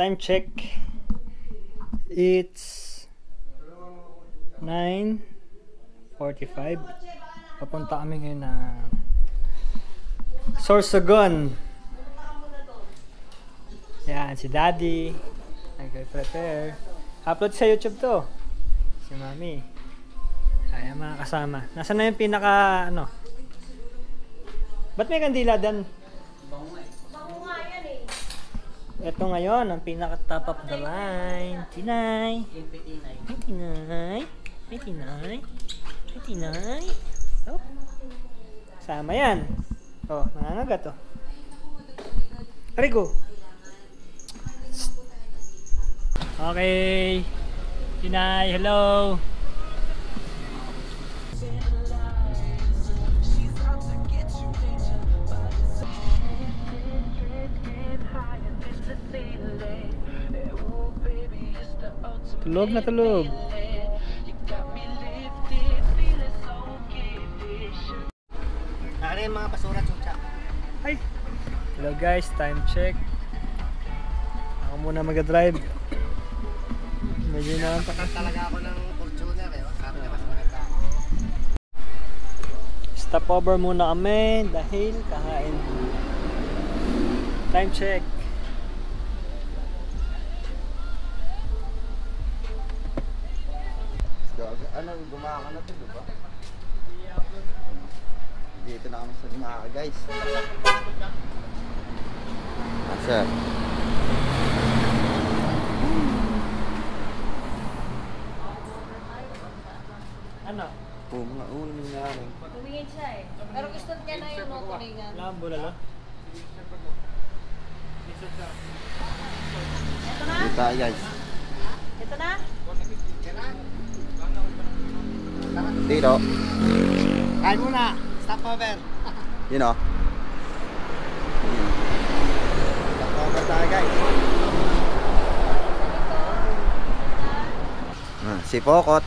Time check. It's 9:45. Papunta kami ngayon na Sorsogon. Yan, si Daddy nag-prepare. Upload sa YouTube to. Si Mami. Ayan mga kasama. Nasaan na yung pinaka ano? Ba't may kandila dan? Bango nga yan eh. Ito ngayon ang pinaka top of the line. Tinay. Tinay. Tinay. Tinay. Oh. Sama yan. Oh, nangangagat oh. Arigo. Okay. Tinay, hello. Tulog na tulog. Nakala yung mga basura, chucha. Ay. Hello guys, time check. Ako muna mag-drive. Medyo na Patas talaga ako ng Fortuner eh. Sabi na mas maganda ako. Stopover muna kami dahil kakain. Time check. Ano, gumaka na ito, diba? Dito na kami sa gumaka, guys. Sir. Ano? Oo, mga ulo nangyari. Tumingin siya eh. Pero gusto niya na yung tulingan. Lambo lalo. Ito na? Dito tayo, guys. Ito na? Dito. Kain muna. Stopover. Yun o. Stopover tayo, guys. Si Pokot.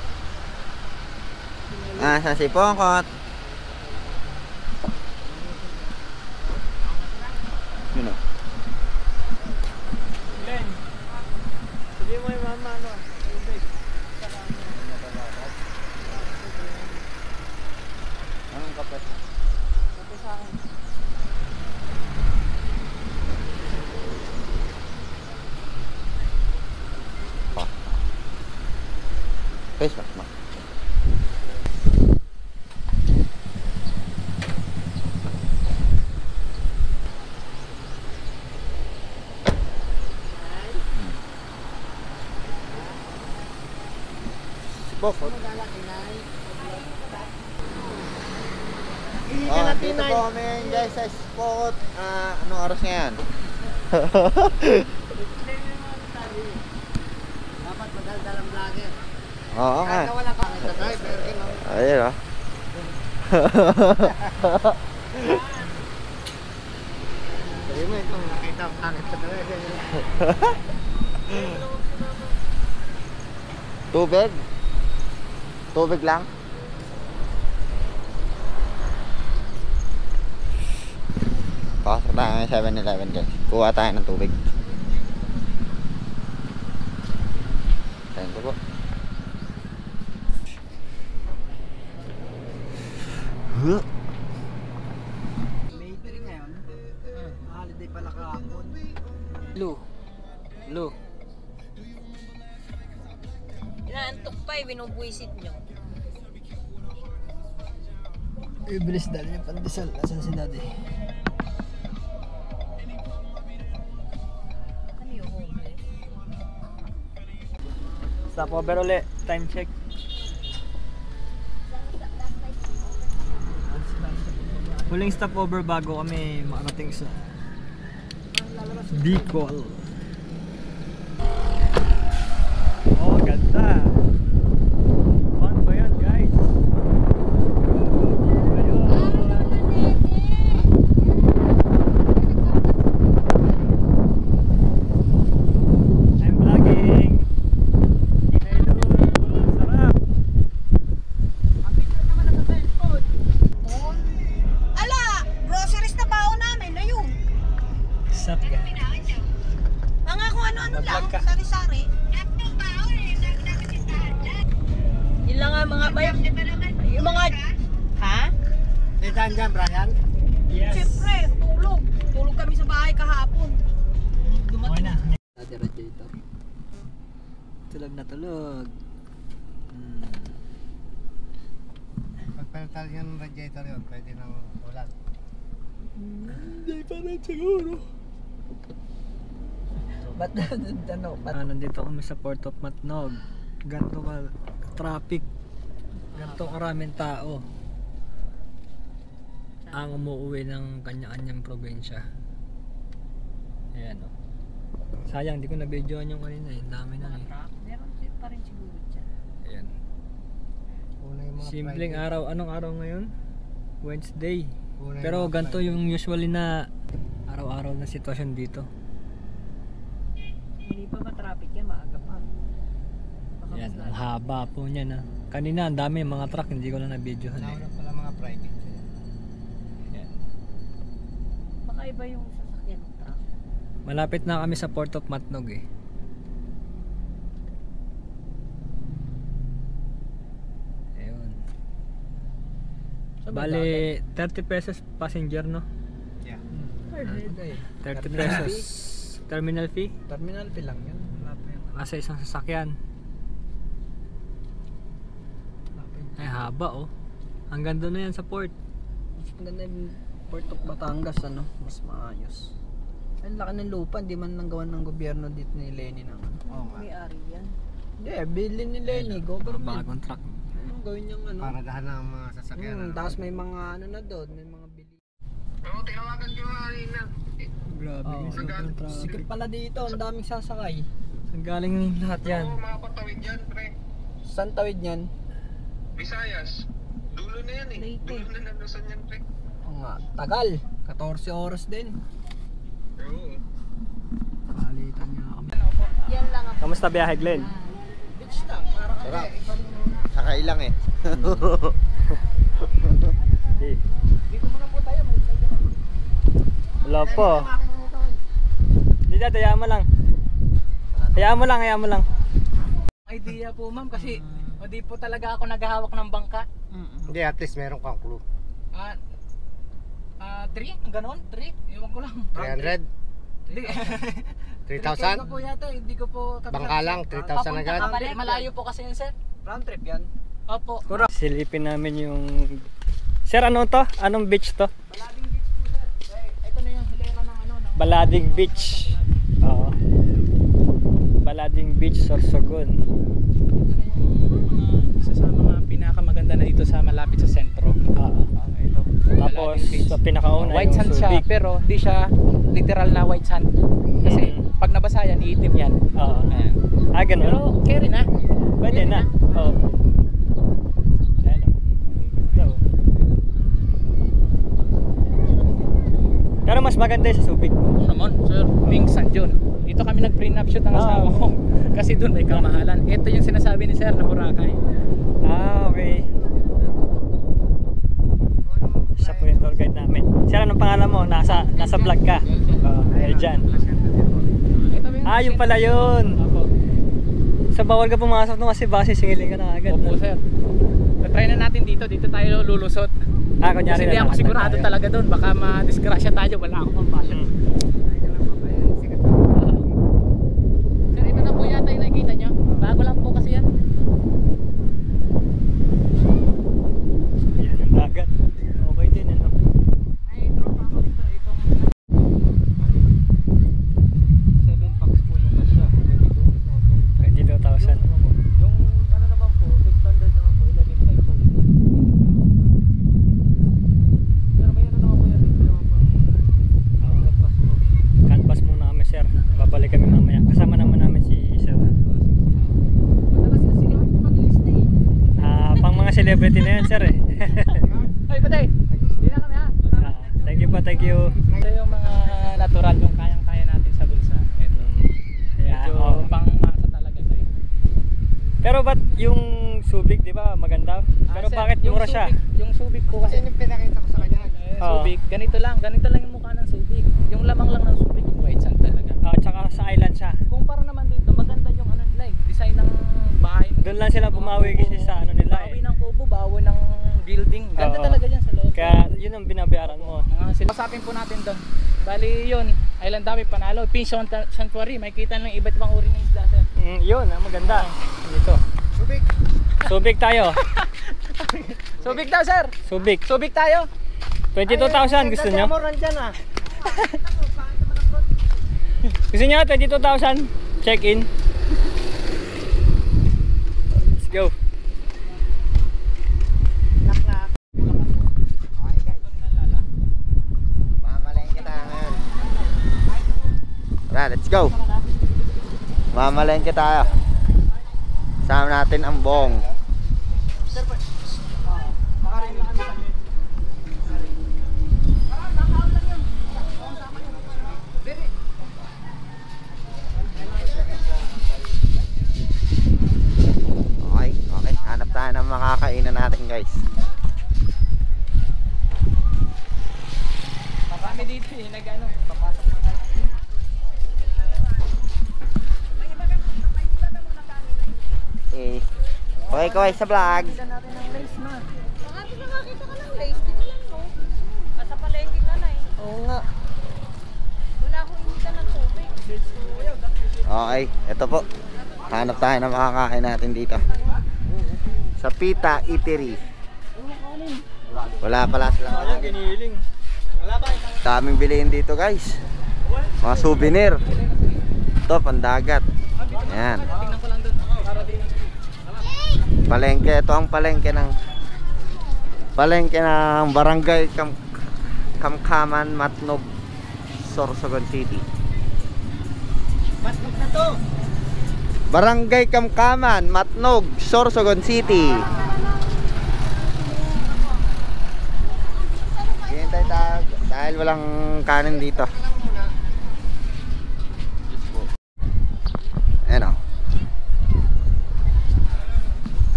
Sa si Pokot. Yun o. Len. Sabi mo yung mama ano. Tubig. Anong kape? Sabi sa akin. Face mask mo. Bokot. Dito po kami guys sa spot. Anong oras ngayon? Dapat madaldal ang vlogger. Oo nga. Kahit wala kang driver, Ayun o. Sabi mo itong nakita ang pangit sa driver. Tubig? Tubig lang? Pasok tayo ng 7-Eleven guys. Kuha tayo ng tubig. Thank you po. May rin ngayon. Holiday pala kahapon. Lu. Inaantok pa eh, binubuisit nyo. Ibilis dali yung pandesal. Asan si Daddy? Ano yung homeless? Stopover ulit. Time check. Huling stopover bago kami makarating sa Bicol. Oh, ganda. Fun ba yan, guys? I'm vlogging. Sarap. Ala! Groceries na baon namin, ayun! Sup, guys? daan dyan, Brian? Yes. Siyempre, tulog. Tulog kami sa bahay kahapon. Okay Dumating. na. Dati radiator. Tulog na tulog. Pagpalitan yung radiator yun, pwede nang ulan. Hindi pa rin siguro. Ba't ano? Nandito kami sa Port of Matnog. Ganto ka traffic. Ganto karaming tao ang umuwi ng kanya-kanyang probinsya. Ayan o. Sayang, di ko na-videoan yung kanina. Yung dami na eh. Meron pa rin siguro dyan. Ayan. Una yung mga Simpleng private. araw. Anong araw ngayon? Wednesday. Una yung Pero mga ganito private. yung usually na araw-araw na sitwasyon dito. Hindi pa ma-traffic yan, maaga pa. Baka Yan, mas ang lalo. haba po niyan ah. Kanina ang dami mga truck, hindi ko lang na-videohan eh. Nauna pala mga private. Yan. Baka iba yung sasakyan ng truck. Malapit na kami sa Port of Matnog eh. Ayun. Bali, 30 pesos passenger no? Yeah. 30 pesos. Terminal fee? Terminal fee lang yun. Wala pa yun. Asa isang sasakyan. Ay haba oh. Hanggang doon na yan sa port. Mas maganda yung Port of Batangas, ano? Mas maayos. Ang laki ng lupa, hindi man lang gawan ng gobyerno dito ni Lenny ng ano. Oo nga. May ari yan. Hindi, bilhin ni Lenny, government. Bagong truck. Anong gawin niyang ano? Paradahan ng mga sasakyan. Tapos may mga ano na doon, may mga bili. Oo, tinawagan ko nga kanina. Grabe Oh, yung sobrang traffic. sikip pala dito, ang daming sasakay. Ang galing yung lahat yan. mga patawid yan, pre. Saan tawid niyan? Visayas. Dulo na yan eh. Leyte. Dulo na nalusan yan, pre. Oo nga, tagal. 14 oras din. Oo. Palitan nga kami. Yan lang ang Kamusta biyahe Glenn? Beach lang, para Sarap. Kakailang eh. Dito muna po tayo. Wala po. Dito, hayaan mo lang. Hayaan mo lang, hayaan mo lang. Idea po ma'am kasi hindi po talaga ako naghahawak ng bangka. Hindi, at least meron kang clue. 3? Ganon? 3? Ewan ko lang. 300? Hindi. 3,000? po yata, hindi ko po Bangka lang, 3,000 agad? Malayo po kasi yun sir. Round trip yan. Opo. Silipin namin yung... Sir, ano to? Anong beach to? Balading beach po sir. Ito na yung hilera ng ano. Ng Balading Beach. Oo. Balading Beach, Sorsogon. Ito na yung isa sa mga pinakamaganda na dito sa malapit sa sentro. Oo. Ito. Tapos Balading Beach. sa pinakauna White yung sand siya, Subic. pero hindi siya literal na white sand. Kasi pag nabasa yan, iitim yan. Oo. Ayan. Ah, ganun? Pero carry na. Pwede na. Oo. Ayan o. Ganda o. Pero mas maganda yung sa Subic. Oo naman, sir. Pink sand yun. Dito kami nag-prenup shoot ng asawa ko. Kasi doon may kamahalan. Ito yung sinasabi ni sir na Boracay. Ah, okay. Siya po yung tour guide namin. Sir, anong pangalan mo? Nasa vlog ka? Oo, dyan. Ito ba Ah, yung pala yun. Opo. Sa bawal ka pumasok no kasi base singiling ka na agad. Opo, sir. Try na natin dito. Dito tayo lulusot. Ah, kunyari Kasi hindi na ako nakatag sigurado tayo. talaga doon. Baka ma-disgrasya tayo. Wala akong pampasok. Sir, ito na po yata yung nakikita nyo. Bago lang po kasi yan. Ayan, ang dagat. Okay din, ano? Ay, tropa ako dito. Itong 7 packs po yung kasya. 22,000. Yung ano naman po, standard naman po, 11 type po. Pero may ano naman po yan, dito naman po ang pass po. Canvas muna kami, sir. Babalik kami mamaya. Kasama naman namin si sir. Madalas kasi kami mag-lista eh. Ah, pang mga celebrity na yan, sir eh. Ay, patay! Hindi na kami ha. Ah, thank you po, thank you. Ito yung mga natural, yung kayang-kaya natin sa bulsa. Ito. Yeah, Medyo oh. pang-masa talaga ito eh. Pero ba't yung Subic, di ba, maganda? Pero Sir, bakit yung mura siya? Yung Subic po kasi. Kasi yung pinakita ko sa kanya. Oo. Subic, ganito lang yung mukha ng Subic. Yung lamang lang ng Subic, yung white sand talaga. Ah, tsaka sa island siya. Kumpara naman dito, maganda yung ano nila eh, design ng bahay. Doon lang sila bumawi kasi sa ano nila Bawi eh. ng kubo, bawi ng building. Ganda Oo. talaga dyan sa loob. Kaya yun ang binabayaran mo. Usapin po natin doon. Bali yun, Island Dami, Panalo, Pinson Sanctuary. Makikita ng iba't ibang uri ng isda, sir. Yun, ang maganda. Dito. Subik. Subic tayo. Subic daw, sir. Subic. Subic tayo. 22,000 gusto nyo? Mo nandyan ah. Gusto nyo 22,000? Check in. Let's go. Knock. Okay guys. Mamalengke tayo ngayon. Tara, let's go. Mamalengke tayo. Sama natin ang bong. Okay. Hanap tayo ng makakainan natin guys. Marami dito eh, nag-ano, papasok na tayo. Okay, kaway sa vlog. Nakakita ka ng lace. Dito lang mo. Sa palengke ka na eh. Oo nga. Wala akong inita ng tubig. Okay, ito po. Hanap tayo ng makakain natin dito. Sa Pita Eatery. Wala pala silang Ayan, giniling. daming bilihin dito guys. Mga souvenir. Ito, pandagat. Ayan. Tingnan ko lang doon, para din. Palengke, ito ang palengke ng Barangay Kamkaman, Matnog, Sorsogon City. Matnog na to. Barangay Kamkaman, Matnog, Sorsogon City. Hintay tayo dahil walang kanin dito. Ayan o.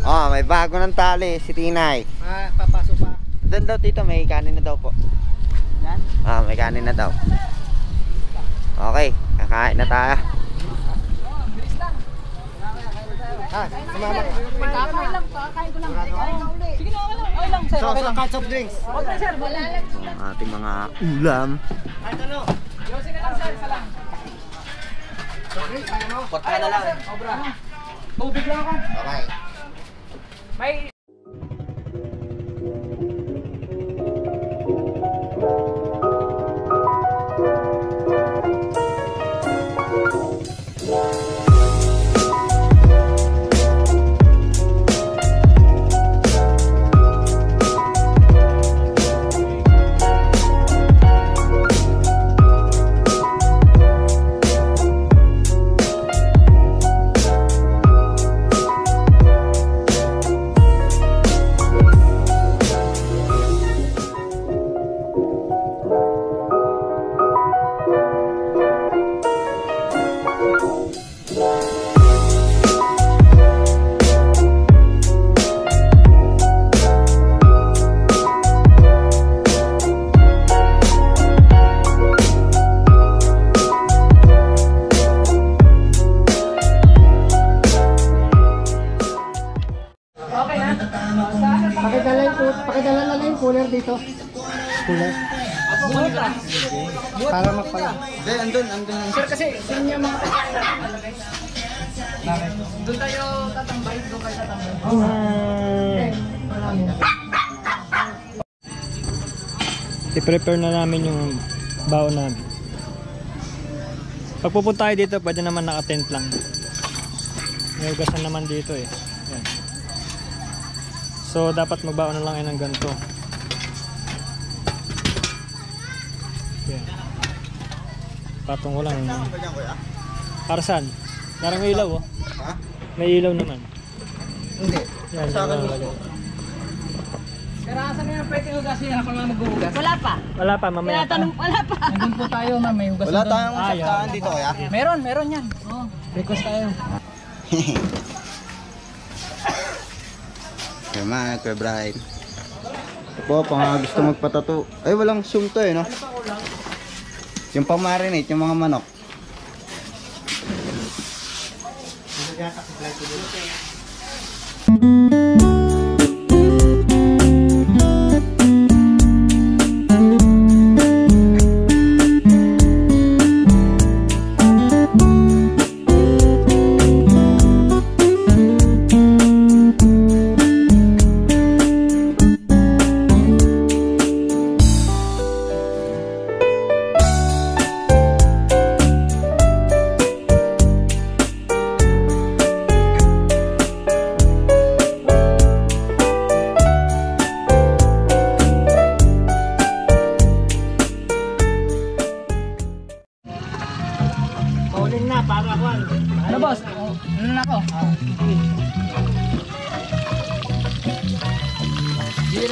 Oh, may bago ng tali si Tinay. Papasok pa. Doon daw tito, may kanin na daw po. Yan. May kanin na daw. Okay, kakain na tayo. Sumama. Kakain lang. Kakain ko lang. Kakain ka uli. Sige na, okay lang, sir. Okay lang. Cups of drinks. Okay, sir. Wala lang. Ang ating mga ulam. Yosin na lang, sir. Isa lang. Porta na lang. Obra. Tubig lang ako. Okay. May Pakidala na lang yung cooler dito. Cooler. Para magpala. Hindi, andun lang. sir kasi sa inyo mga doon tayo tatambay, doon kayo tatambay. I-prepare na namin yung baon namin. Pag pupunta tayo dito, pwede naman naka-tent lang. May ugasan naman dito eh. Yan. So, dapat magbaon na lang yan ng ganito. Yan. Patong ko lang. Para saan? Parang may ilaw oh. Ha? May ilaw naman. Hindi. Yan, Sa akin yan, Pero asan na yung pwede hugasin ako naman maghuhugas? Wala pa. wala pa, mamaya pa. Tinatanong, wala pa. Nandun po tayo ma'am, may hugas Wala na doon. tayong saktaan dito kaya? Meron yan. Oh, request tayo. Kaya mga Kuya Brian. Ito po, pang gusto magpatato. Ay, walang zoom to eh, no? Yung pang-marinate, yung mga manok.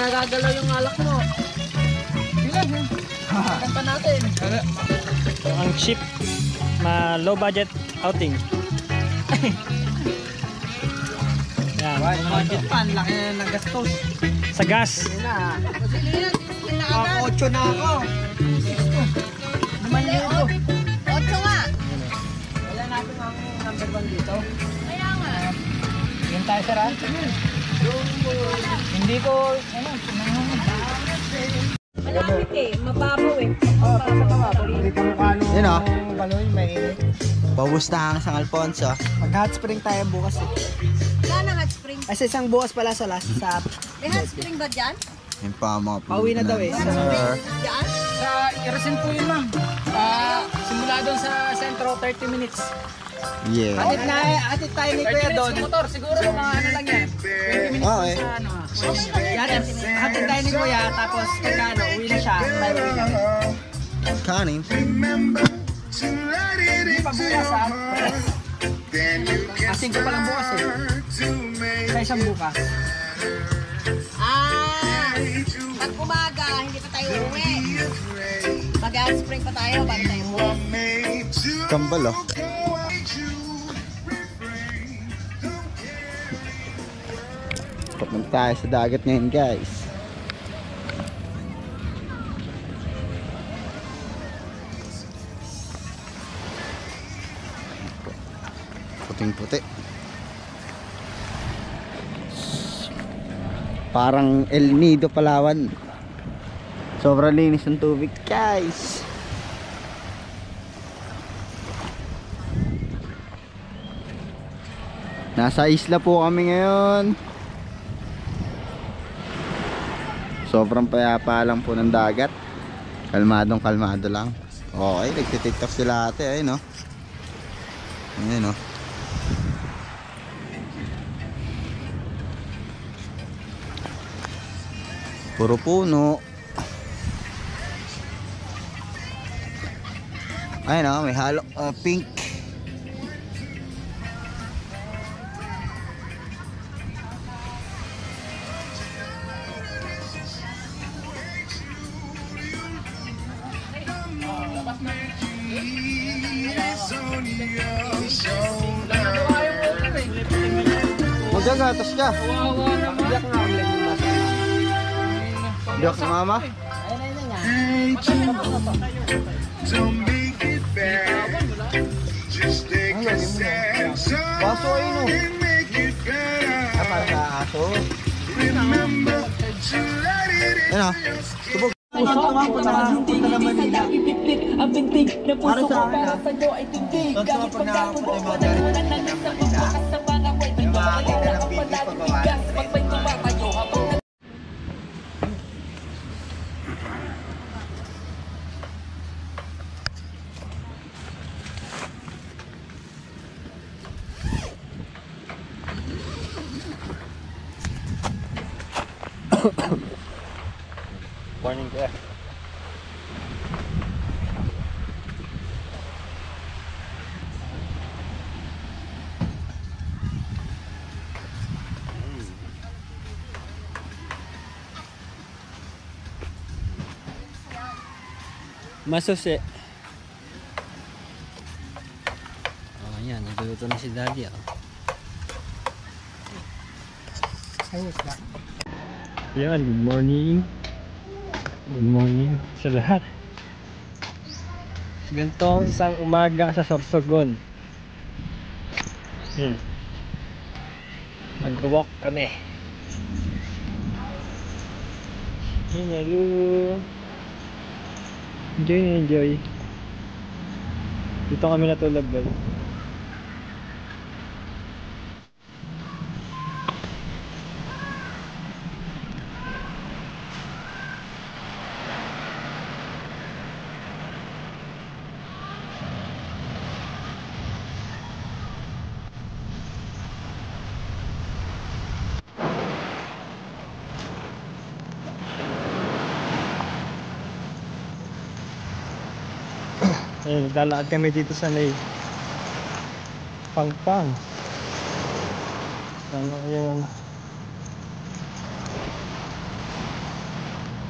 nagagalaw yung alak mo. Kanta natin. Ang cheap, low budget outing. Yan. Budget pan, laki na ng gastos. Sa gas. Yun na. Ang 8 na ako. 5,000. 8 nga. Wala natin ang number 1 dito. Kaya nga. Yun tayo sir ha? Hindi ko, ano, Malapit eh. Mababaw eh. Mababaw. Yun o. Baloy, mainit. Pabus na ang San Alfonso. Mag-hot spring tayo bukas eh. Saan ang hot spring? Ay, sa isang bukas pala sa last sa May hot spring ba dyan? Yun pa ang mga Pauwi na daw eh. Sir. Dyan? sa Irasin po yun ma'am. Simula doon sa sentro, 30 minutes. Yeah. Atid tayo ni 30 Kuya minutes doon. sa motor, siguro mga ano lang yan. 20 minutes Okay. sa ano. Atid tayo ni Kuya, tapos pagkano, uwi na siya. Tayo uwi na. Kanin. Hindi pa bukas ha. Asing ko palang bukas eh. Sa isang bukas. Pag umaga, hindi pa tayo uwi. Mag-hot spring pa tayo bago tayo uwi. Kambal oh. Papunta tayo sa dagat ngayon guys. Puting-puti. Parang El Nido, Palawan. Sobrang linis ng tubig guys. Nasa isla po kami ngayon. Sobrang payapa lang po ng dagat. Kalmadong kalmado lang. Okay, nagtitiktok sila ate. Ayun o. Ayun o. Puro puno. Ayun o, may halo pink. Magagatas ka. Biyak nga ang leg ng basa. Biyak ka mama. Ayun nga. Baso ayun o. Para sa aso. Ayun o. Tubog. Gusto ko nga po nakapunta na Manila. Para sa akin ha. Gusto ko pag nakapunta yung mga dali. May makakita ng video pagbawa. Morning ka. Masusi. Oh, yan. Nagluluto na si Daddy. Yan, good morning. Good morning sa lahat. Ganito ang isang umaga sa Sorsogon. Mag-walk kami. Hello. Enjoy. Dito kami natulog guys. Ayun, naglalakad kami dito sa may Pangpang. Ano yun?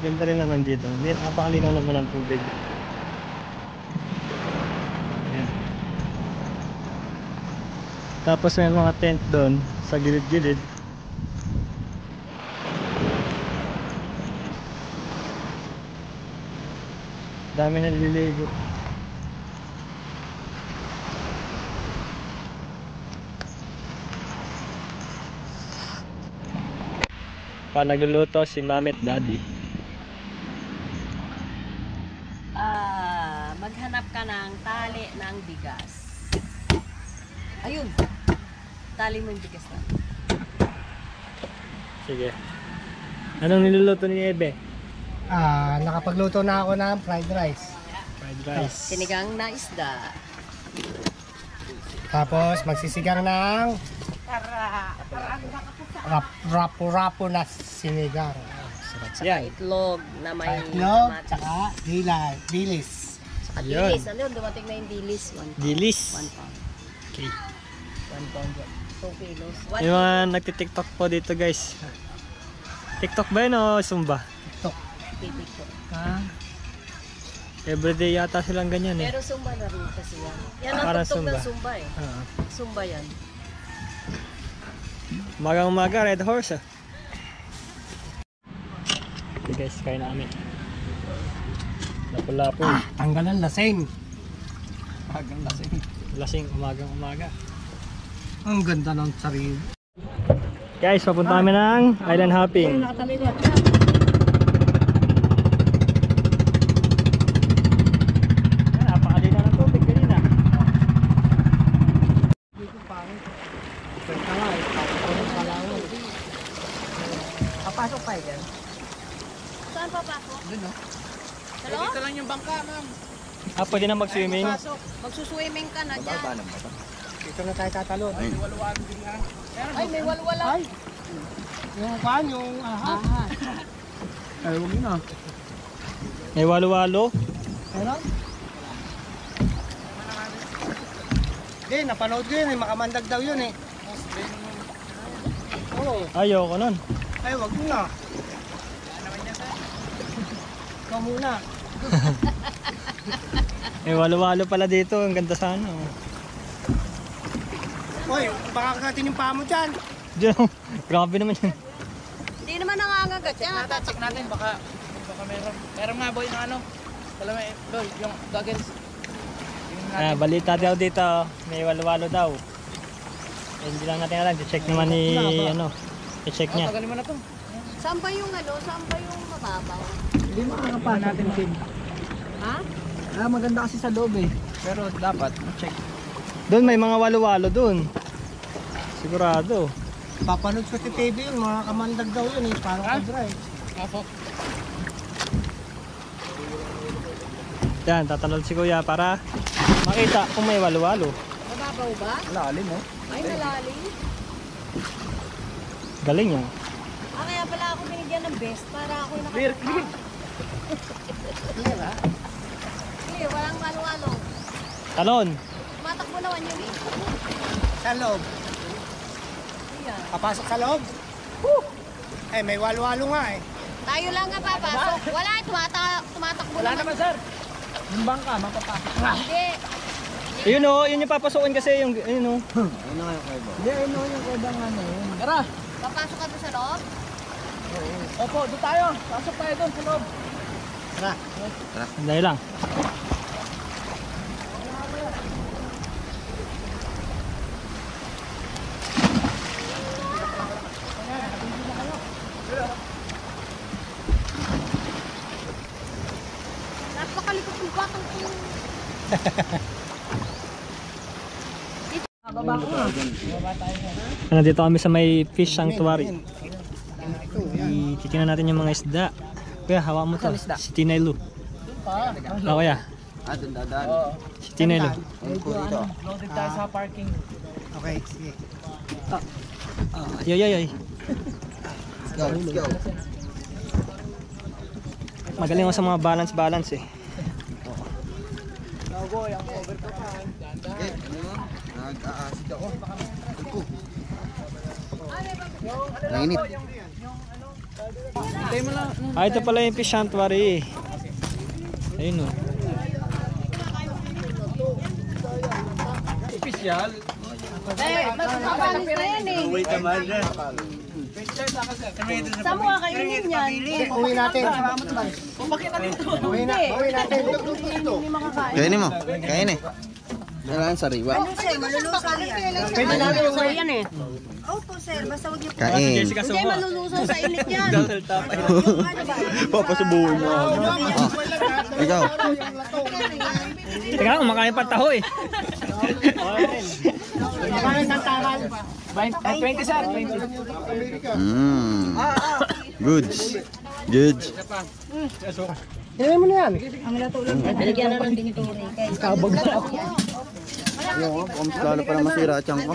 Ganda rin naman dito. Napakalinaw naman ang tubig. Ayan. Tapos may mga tent doon sa gilid-gilid. Dami na nililigo. Pa nagluluto si Mami at Daddy. Maghanap ka ng tali ng bigas. Ayun. Tali mo yung bigas na. Sige. Anong niluluto ni Ebe? Nakapagluto na ako ng fried rice. Fried rice. Sinigang na isda. Tapos magsisigang ng rapo-rapo na sinigang. Yan. Itlog na may Itlog, kamatis. tsaka dilis. Saka Yun. dilis. Ano yun? Dumating na yung dilis. 1 pound. Dilis. 1 pound. Okay. 1 pound. 2 kilos. Yung mga nagtitiktok po dito guys. TikTok ba yun o Zumba? TikTok. Everyday yata silang ganyan eh. Pero Zumba na rin kasi yan. Yan ang Parang tuktok ng Zumba. Zumba eh. Zumba yan. Umagang umaga, Red Horse ah. Okay guys, kain na kami. Lapu-lapu. Tanggalan lasing. Lasing umagang umaga. Ang ganda ng sarili. Guys, papunta kami ng island hopping. Napakalina ng tubig kanina. Papasok tayo dyan. Saan papasok? Doon no? Hello? Dito lang yung bangka, ma'am. Pwede na mag-swimming. Magsuswimming ka na dyan. Dito na tayo tatalon. Ay, may walwala. Yung pan, yung ahas. Ay, huwag na. May walo-walo. Ano? Hindi, napanood ko yun eh. Makamandag daw yun eh. Oo. Ayoko nun. Ay, wag mo na. Ikaw muna. May walo-walo pala dito. Ang ganda sana. Oh. Hoy, baka kagatin yung paa mo dyan. Diyan, grabe naman yan. Hindi naman nangangagat yan. Check natin, baka meron. Meron nga boy ng ano. Alam mo, boy, yung goggles. Balita daw dito. May walo-walo daw. Eh, hindi lang natin alam. I-check naman ni ano. I-check niya. Tagalin mo na to. Saan ba yung ano? Saan ba yung mababaw? Hindi makakapasok natin sin. Ha? Maganda kasi sa loob eh. Pero dapat, check. Doon may mga walo-walo doon. Sigurado. Papanood ko sa TV yun, mga kamandag daw yun eh. Parang kadra eh. Pasok. Yan, tatalon si Kuya para makita kung may walo-walo. Mababaw ba? Lalim mo. Ay, malalim. Galing yan. Kaya pala ako binigyan ng best para ako yung Clear, nakatupa. clear. Clear, walang walo-walo. Talon. Tumatakbo naman yun eh. Sa loob. Ayan. Papasok sa loob. Eh, may walo-walo nga eh. Tayo lang nga papasok. Wala, tumatakbo Wala naman. naman sir. Yung bangka, mapapasok. Hindi. Yun o, yun yung papasukin kasi yung, yun o. Hindi, ayun o yung kodang ano yun. Tara. Papasok ka doon sa loob? Opo, doon tayo. Pasok tayo doon sa loob. Sandali lang. Napakalikot ng batang ko. Nandito kami sa may fish sanctuary. Titingnan natin yung mga isda. Kuya, hawa mo to. Si Tinay Lu. Kuya. Doon dadaan. Si Tinay Lu. Loaded tayo sa parking. Okay, sige. Yoy, yoy, yoy. Let's go. Magaling ako sa mga balance eh. Okay, ano mo? Nag-aasid ako. Mainit. Ito pala yung fish sanctuary. Ayun o. Magpapalis na yan eh. Saan mo kakainin yan? Uwi natin. Uwi natin. Hindi makakain. Kainin mo. Kainin. Kailangan sariwa. Sir, malulusaw yan. Pwede natin yung yan eh. Opo sir, basta huwag niyo po. Kain. Hindi, malulusaw sa init yan. Papasubuhin mo. Ikaw. Teka, kumakain pa taho eh. Parang santaran. 20 sir, 20. Goods. Goods. Ilan mo na yan? Nalagyan na lang din itong rikay. Yung, lalo pa na masira at ko.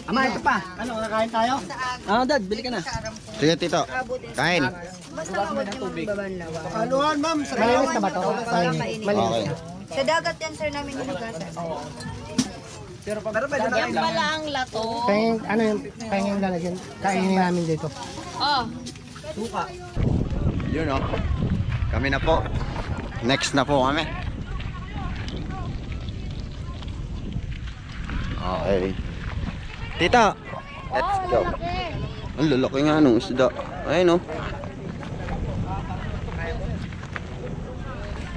Ama, ito pa. Ano, kakain tayo? Dad, bili ka na. Sige, tito. Kain. Basta huwag niyo magbabanlaw. Aluhan, ma'am. Malinis na ba ito? Okay. Sa dagat yan sir namin hinugasan. Yan pala ang lato. Pahingin, ano yung pahingin lalagyan? Kainin namin dito. Oh. Yun o. Kami na po. Next na po kami. Okay. Tita! Let's go. Ang lalaki nga nung isda. Ayun o.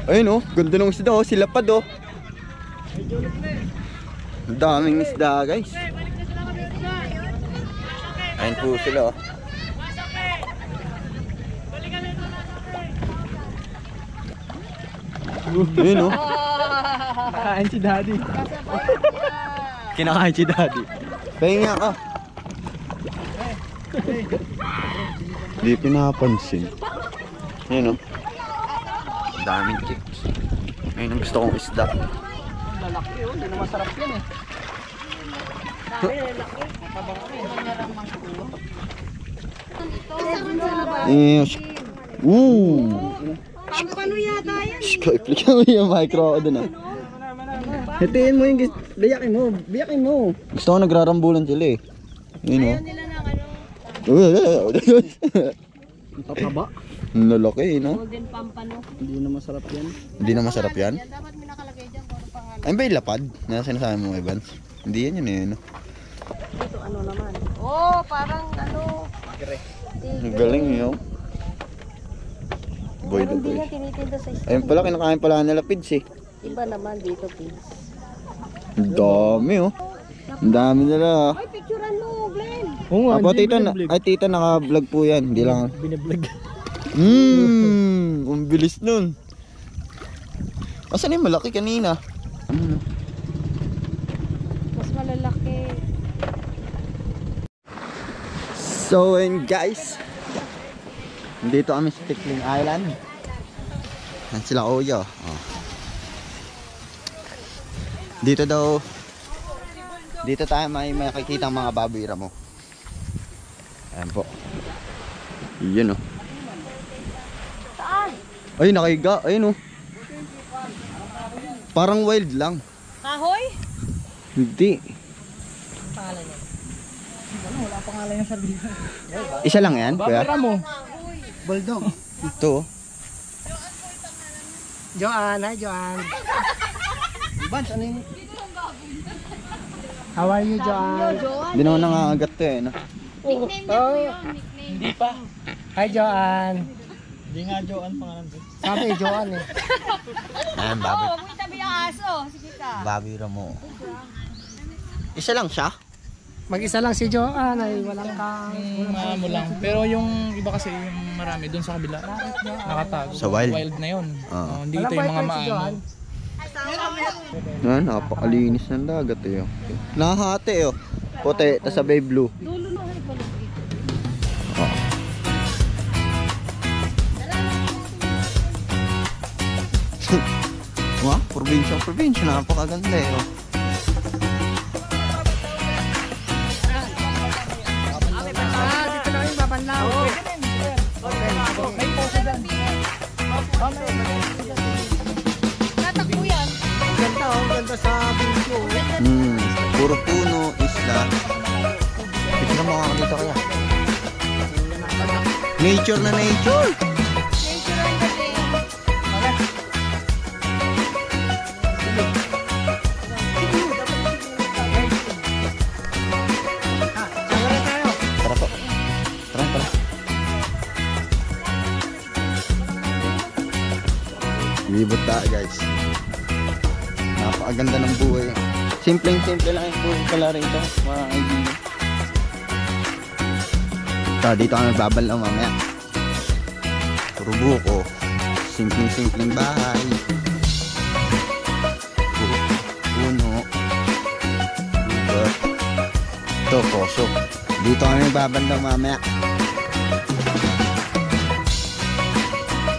Ayun o. Ganda ng isda o. Silapad o. Ang daming isda guys. Ayun po sila o. Ayun o. Kain si daddy. Kinakain si daddy. Pahinga ka. Hindi pinapansin. Ayun o. Daming chicks. Ayun ang gusto kong isda. Lalaki oh, hindi na masarap yan eh. Pampano yata yan. Iplikyan mo yung micro doon ah. Hitiin mo yung biyakin mo. Biyakin mo. Gusto ko nagrarambulan sila eh. Yun o. Nila ng ano, Tataba. Lalaki no? golden pampano. Hindi na masarap yan. Yan dapat may nakalagay dyan kung ano pangalan. Ayun ba yung lapad? Na sinasabi mo Evans? Hindi yan yun eh. No? Ito ano naman. Oh, parang ano. Ang galing yun. Boy Pero the hindi boy. niya tinitinda sa street. Ayun pala, kinakain pala nila pids eh. Iba naman dito, please. Ang dami oh. Ang dami nila. Ay, picturean mo, Glenn. Oo nga, Apo tita, ay tita naka-vlog po yan. Hindi lang. Binablog. Ang bilis nun. Asan yung malaki kanina? Mas malalaki. So and guys, dito kami sa Tickling Island. Yan sila Oyo. Oh. Dito tayo may makikita ang mga baboy ramo. Ayan po. Yun oh. Ay nakahiga, ayun oh. Parang wild lang. Kahoy? Hindi. Pangalan niya. Wala pangalan yung sarili. Isa lang yan, kuya? Babera mo. Bulldog. Ito oh. Joanne, hi Joanne. Bans, ano yung... How are you, Joanne? Hindi naman nangangagat to eh. No? Hindi pa. Hi, Joanne. Hindi nga Joan pangalan ko. Sabi, Joanne eh. Ayan, baboy. Huwag mo itabi ang aso. Sige ka. Baboy ramo. Isa lang siya? Mag-isa lang si Joanne ay walang Mo lang. Pero yung iba kasi yung marami doon sa kabila. Nakatago. Sa wild? Wild na yun. Oo. Dito yung mga maano. Ayan, napakalinis ng dagat eh. Oh. Nakahati oh. Puti, tas sabay blue. Oh. Wah, probinsya, napakaganda eh. Oh. dito na yung babanlaw. Tatakbo yan. Ganda ganda sa video. Puro puno, isla. Picture Sumama ako dito kaya. Nature na nature. Nature ang galing. Tara po. Tara. Libot tayo guys. Napakaganda ng buhay. Simpleng-simple lang yung buhay pala rito, mga kaibigan. So, dito kami babalaw mamaya. Puro buko. Simpleng-simpleng bahay. Puno. Lugar. Ito, poso. Dito kami babalaw mamaya.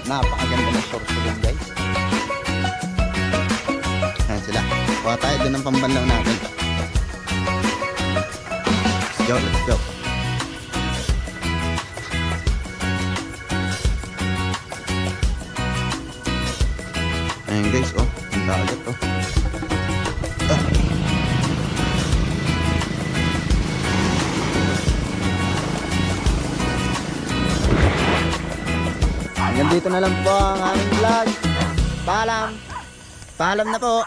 Napakaganda ng sorsogon guys. Ayan sila. Kuha tayo doon ng pambanlaw natin. Let's go. Ayan guys, oh. Ang dagat, oh. Hanggang dito na lang po ang aming vlog. Paalam. Paalam na po.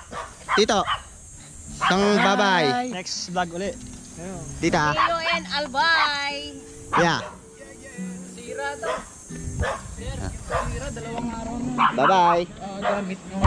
Tito. Isang bye-bye. Next vlog ulit. Ayun. Tita. Leo and Albay. Yeah. Sira daw. Sira, dalawang araw na. Bye-bye. Gamit mo.